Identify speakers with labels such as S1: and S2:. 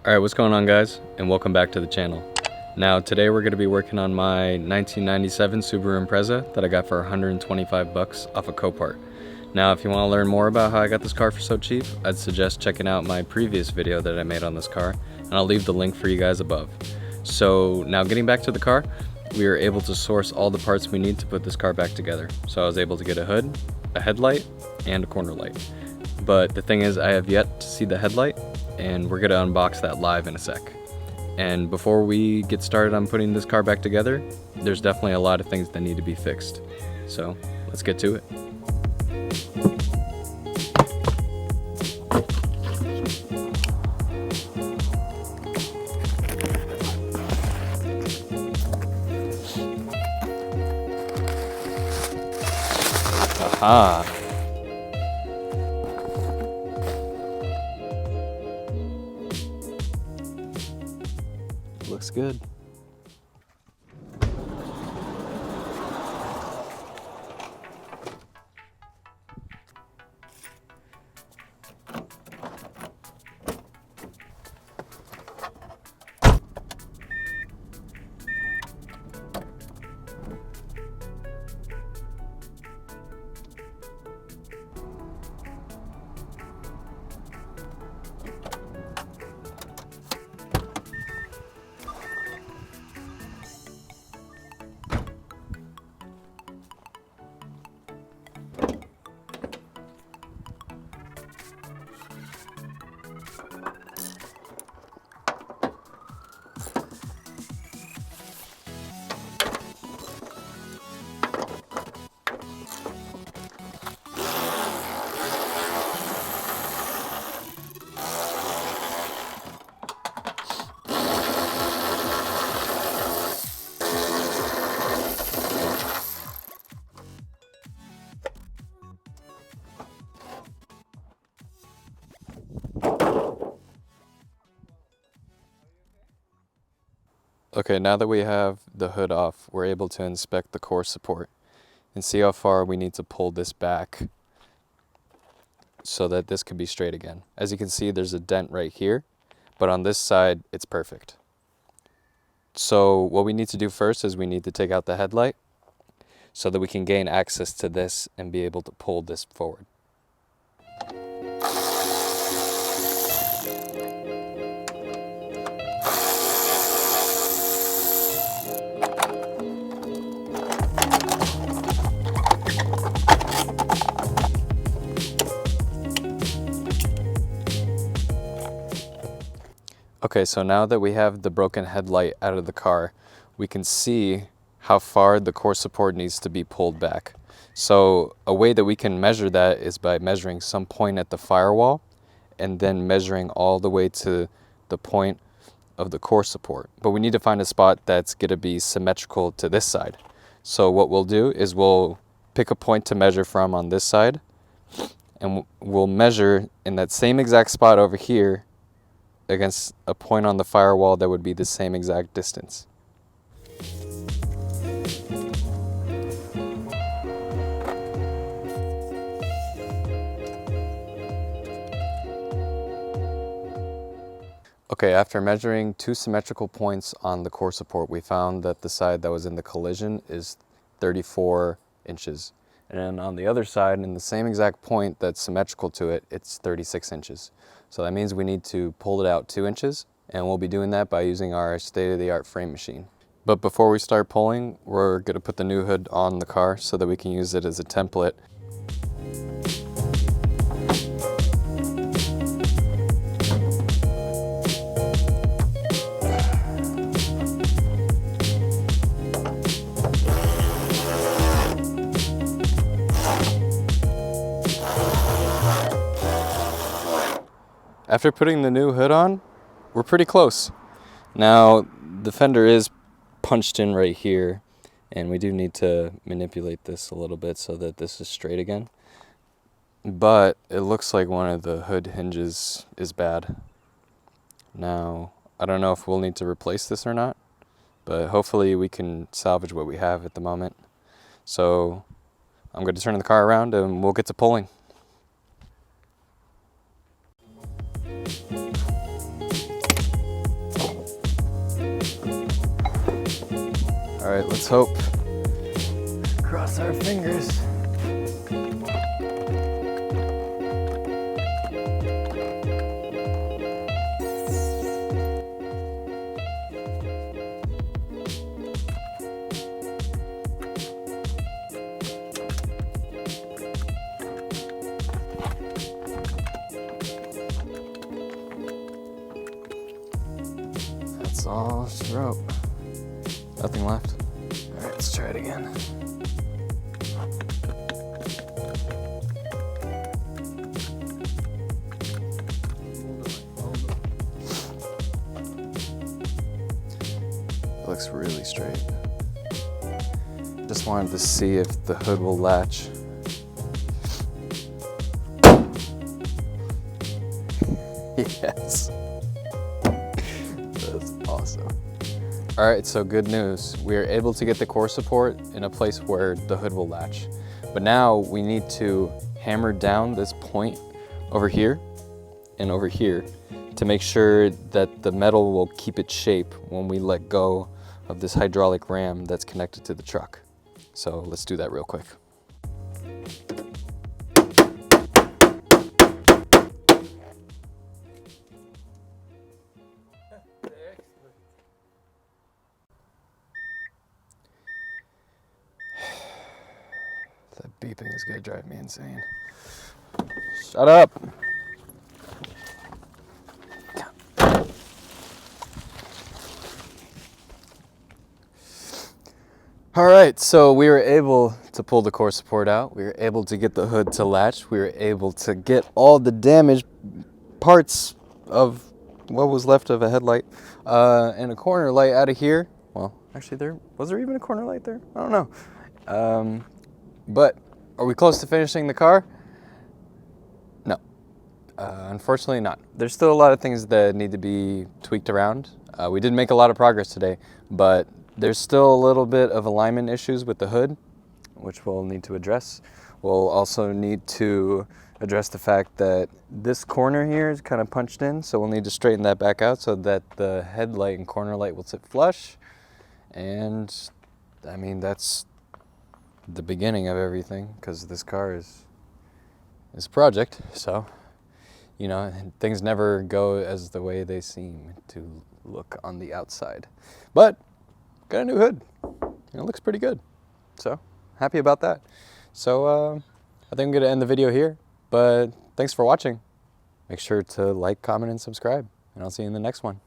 S1: Alright, what's going on guys, and welcome back to the channel. Now today we're going to be working on my 1997 Subaru Impreza that I got for 125 bucks off a Copart. Now if you want to learn more about how I got this car for so cheap, I'd suggest checking out my previous video that I made on this car, and I'll leave the link for you guys above. So now getting back to the car, we were able to source all the parts we need to put this car back together. So I was able to get a hood, a headlight, and a corner light. But the thing is, I have yet to see the headlight, and we're gonna unbox that live in a sec. And before we get started on putting this car back together, there's definitely a lot of things that need to be fixed. So let's get to it. Aha! Looks good. Okay, now that we have the hood off, we're able to inspect the core support and see how far we need to pull this back so that this could be straight again. As you can see, there's a dent right here, but on this side, it's perfect. So what we need to do first is we need to take out the headlight so that we can gain access to this and be able to pull this forward. Okay, so now that we have the broken headlight out of the car, we can see how far the core support needs to be pulled back. So a way that we can measure that is by measuring some point at the firewall and then measuring all the way to the point of the core support. But we need to find a spot that's going to be symmetrical to this side. So what we'll do is we'll pick a point to measure from on this side, and we'll measure in that same exact spot over here against a point on the firewall that would be the same exact distance. Okay, after measuring two symmetrical points on the core support, we found that the side that was in the collision is 34 inches. And then on the other side, in the same exact point that's symmetrical to it, it's 36 inches. So that means we need to pull it out 2 inches, and we'll be doing that by using our state-of-the-art frame machine. But before we start pulling, we're going to put the new hood on the car so that we can use it as a template. After putting the new hood on, we're pretty close. Now, the fender is punched in right here, and we do need to manipulate this a little bit so that this is straight again. But it looks like one of the hood hinges is bad. Now, I don't know if we'll need to replace this or not, but hopefully we can salvage what we have at the moment. So I'm going to turn the car around and we'll get to pulling. hope. Cross our fingers. That's all she wrote. Nothing left. All right, let's try it again. It looks really straight. Just wanted to see if the hood will latch. Yes. That's awesome. All right, so good news. We are able to get the core support in a place where the hood will latch. But now we need to hammer down this point over here and over here to make sure that the metal will keep its shape when we let go of this hydraulic ram that's connected to the truck. So let's do that real quick. That beeping is gonna drive me insane. Shut up! All right, so we were able to pull the core support out. We were able to get the hood to latch. We were able to get all the damaged parts of what was left of a headlight and a corner light out of here. Well, actually, was there even a corner light there? I don't know. But are we close to finishing the car? No, unfortunately not. There's still a lot of things that need to be tweaked around. We did make a lot of progress today, but there's still a little bit of alignment issues with the hood, which we'll need to address. We'll also need to address the fact that this corner here is kind of punched in, so we'll need to straighten that back out so that the headlight and corner light will sit flush. And I mean, that's the beginning of everything, because this car is a project. So, you know, things never go as the way they seem to look on the outside. But got a new hood. It looks pretty good. So happy about that. So I think I'm gonna end the video here, but thanks for watching. Make sure to like, comment, and subscribe, and I'll see you in the next one.